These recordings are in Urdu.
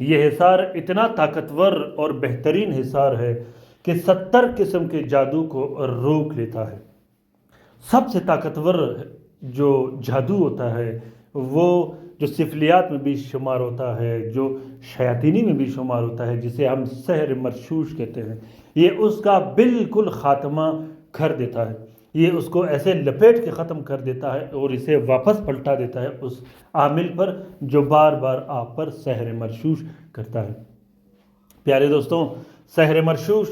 یہ حصار اتنا طاقتور اور بہترین حصار ہے کہ 70 قسم کے جادو کو روک لیتا ہے۔ سب سے طاقتور جو جادو ہوتا ہے وہ جو سفلیات میں بھی شمار ہوتا ہے، جو شیاطینی میں بھی شمار ہوتا ہے، جسے ہم سحر مرشوش کہتے ہیں، یہ اس کا بالکل خاتمہ کر دیتا ہے۔ یہ اس کو ایسے لپیٹ کے ختم کر دیتا ہے اور اسے واپس پلٹا دیتا ہے اس عامل پر جو بار بار آپ پر سحر مرشوش کرتا ہے۔ پیارے دوستوں، سحر مرشوش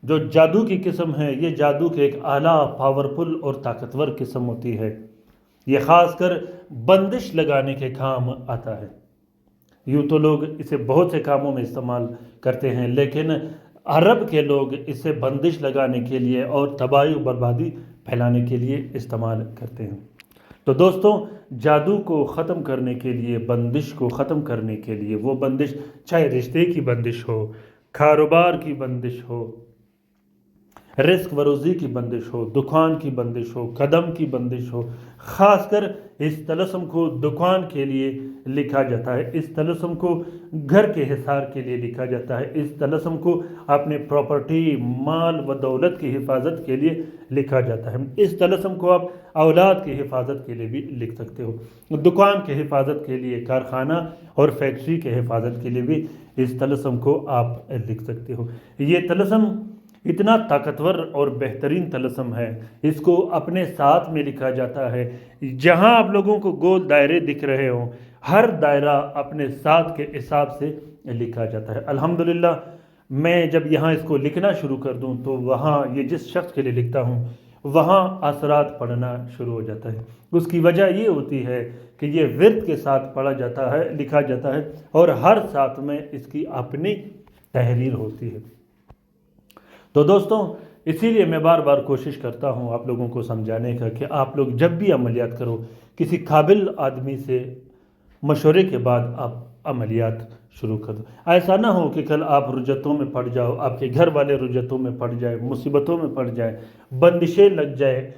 جو جادو کی قسم ہے، یہ جادو کے ایک اعلیٰ پاورفل اور طاقتور قسم ہوتی ہے۔ یہ خاص کر بندش لگانے کے کام آتا ہے۔ یوں تو لوگ اسے بہت سے کاموں میں استعمال کرتے ہیں، لیکن عرب کے لوگ اسے بندش لگانے کے لیے اور تباہی و بربادی پھیلانے کے لیے استعمال کرتے ہیں۔ تو دوستوں، جادو کو ختم کرنے کے لیے، بندش کو ختم کرنے کے لیے، وہ بندش چاہے رشتے کی بندش ہو، کاروبار کی بندش ہو، رزق و روزی کی بندش ہو، دکان کی بندش ہو، قدم کی بندش ہو، خاص کر اس طلسم کو دکان کے لیے لکھا جاتا ہے، اس طلسم کو گھر کے حصار کے لیے لکھا جاتا ہے، اس طلسم کو اپنے پراپرٹی، مال و دولت کی حفاظت کے لیے لکھا جاتا ہے۔ اس طلسم کو آپ اولاد کی حفاظت کے لیے بھی لکھ سکتے ہو، دکان کے حفاظت کے لیے، کارخانہ اور فیکٹری کے حفاظت کے لیے بھی اس طلسم کو آپ لکھ سکتے ہو۔ یہ طلسم اتنا طاقتور اور بہترین طلسم ہے، اس کو اپنے ساتھ میں لکھا جاتا ہے۔ جہاں آپ لوگوں کو گول دائرے دکھ رہے ہوں، ہر دائرہ اپنے ساتھ کے حساب سے لکھا جاتا ہے۔ الحمدللہ میں جب یہاں اس کو لکھنا شروع کر دوں تو وہاں یہ جس شخص کے لیے لکھتا ہوں وہاں اثرات پڑھنا شروع ہو جاتا ہے۔ اس کی وجہ یہ ہوتی ہے کہ یہ ورد کے ساتھ پڑھا جاتا ہے، لکھا جاتا ہے، اور ہر ساتھ میں اس کی اپنی تحریر ہوتی ہے۔ تو دوستوں، اسی لیے میں بار بار کوشش کرتا ہوں آپ لوگوں کو سمجھانے کا کہ آپ لوگ جب بھی عملیات کرو، کسی قابل آدمی سے مشورے کے بعد آپ عملیات شروع کر دو۔ ایسا نہ ہو کہ کل آپ رجتوں میں پڑ جاؤ، آپ کے گھر والے رجتوں میں پڑ جائے، مصیبتوں میں پڑ جائے، بندشیں لگ جائے۔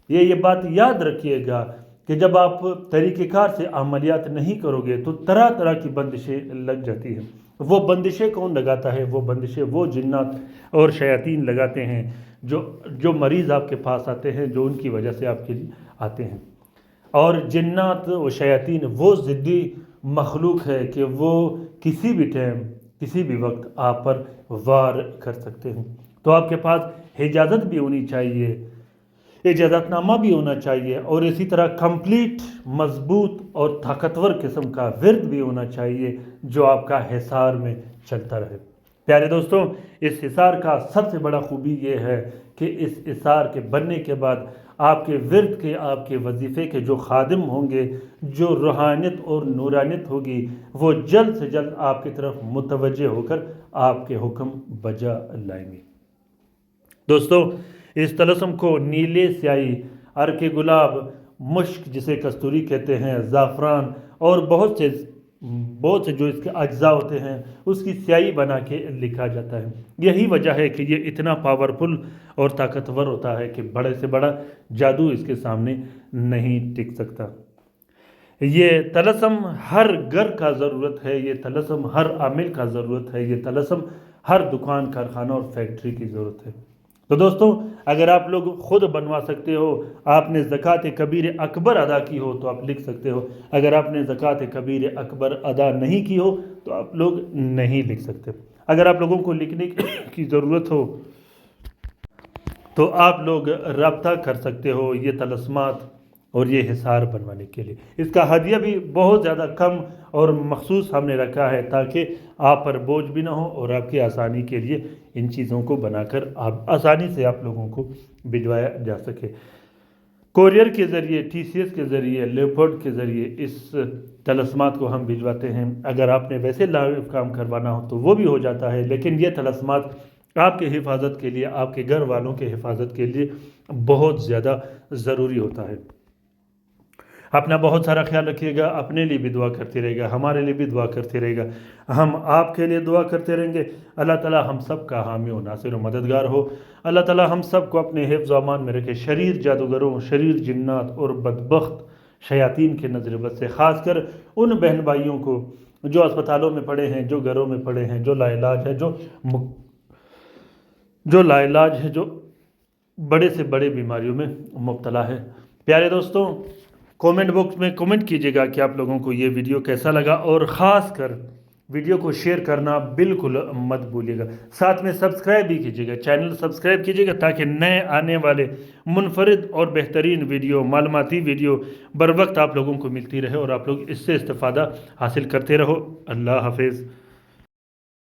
یہ بات یاد رکھیے گا کہ جب آپ طریقہ کار سے عملیات نہیں کرو گے تو طرح طرح کی بندشیں لگ جاتی ہیں۔ وہ بندشیں کون لگاتا ہے؟ وہ بندشیں وہ جنات اور شیاطین لگاتے ہیں جو مریض آپ کے پاس آتے ہیں، جو ان کی وجہ سے آپ کے لیے آتے ہیں۔ اور جنات و شیاطین وہ ضدی مخلوق ہے کہ وہ کسی بھی ٹائم، کسی بھی وقت آپ پر وار کر سکتے ہیں۔ تو آپ کے پاس اجازت بھی ہونی چاہیے، اجازت نامہ بھی ہونا چاہیے، اور اسی طرح کمپلیٹ مضبوط اور طاقتور قسم کا ورد بھی ہونا چاہیے جو آپ کا حصار میں چلتا رہے۔ پیارے دوستوں، اس حصار کا سب سے بڑا خوبی یہ ہے کہ اس حصار کے بننے کے بعد آپ کے ورد کے، آپ کے وظیفے کے جو خادم ہوں گے، جو روحانیت اور نورانیت ہوگی، وہ جلد سے جلد آپ کی طرف متوجہ ہو کر آپ کے حکم بجا لائیں گے۔ دوستوں، اس طلسم کو نیلے سیاہی، عرق گلاب، مشک جسے کستوری کہتے ہیں، زعفران اور بہت سے جو اس کے اجزاء ہوتے ہیں اس کی سیاہی بنا کے لکھا جاتا ہے۔ یہی وجہ ہے کہ یہ اتنا پاورفل اور طاقتور ہوتا ہے کہ بڑے سے بڑا جادو اس کے سامنے نہیں ٹک سکتا۔ یہ طلسم ہر گھر کا ضرورت ہے، یہ طلسم ہر عامل کا ضرورت ہے، یہ طلسم ہر دکان، کارخانہ اور فیکٹری کی ضرورت ہے۔ تو دوستوں، اگر آپ لوگ خود بنوا سکتے ہو، آپ نے زکوٰۃ کبیر اکبر ادا کی ہو تو آپ لکھ سکتے ہو۔ اگر آپ نے زکوٰۃ کبیر اکبر ادا نہیں کی ہو تو آپ لوگ نہیں لکھ سکتے۔ اگر آپ لوگوں کو لکھنے کی ضرورت ہو تو آپ لوگ رابطہ کر سکتے ہو یہ طلسمات اور یہ حصار بنوانے کے لیے۔ اس کا ہدیہ بھی بہت زیادہ کم اور مخصوص ہم نے رکھا ہے تاکہ آپ پر بوجھ بھی نہ ہو اور آپ کی آسانی کے لیے ان چیزوں کو بنا کر آپ آسانی سے آپ لوگوں کو بھجوایا جا سکے۔ کوریئر کے ذریعے، ٹی سی ایس کے ذریعے، لیپرڈ کے ذریعے اس طلسمات کو ہم بھجواتے ہیں۔ اگر آپ نے ویسے لائیو کام کروانا ہو تو وہ بھی ہو جاتا ہے، لیکن یہ طلسمات آپ کے حفاظت کے لیے، آپ کے گھر والوں کے حفاظت کے لیے بہت زیادہ ضروری ہوتا ہے۔ اپنا بہت سارا خیال رکھیے گا، اپنے لیے بھی دعا کرتے رہے گا، ہمارے لیے بھی دعا کرتے رہے گا، ہم آپ کے لیے دعا کرتے رہیں گے۔ اللہ تعالیٰ ہم سب کا حامی و ناصر و مددگار ہو۔ اللہ تعالیٰ ہم سب کو اپنے حفظ و امان میں رکھے، شریر جادوگروں، شریر جنات اور بدبخت شیاطین کے نظر بد سے، خاص کر ان بہن بھائیوں کو جو اسپتالوں میں پڑے ہیں، جو گھروں میں پڑے ہیں، جو لا علاج ہے، جو لا علاج ہے، جو بڑے سے بڑے بیماریوں میں مبتلا ہے۔ پیارے دوستوں، کومنٹ باکس میں کومنٹ کیجئے گا کہ آپ لوگوں کو یہ ویڈیو کیسا لگا، اور خاص کر ویڈیو کو شیئر کرنا بالکل مت بھولیے گا۔ ساتھ میں سبسکرائب بھی کیجئے گا، چینل سبسکرائب کیجئے گا تاکہ نئے آنے والے منفرد اور بہترین ویڈیو، معلوماتی ویڈیو بر وقت آپ لوگوں کو ملتی رہے اور آپ لوگ اس سے استفادہ حاصل کرتے رہو۔ اللہ حافظ۔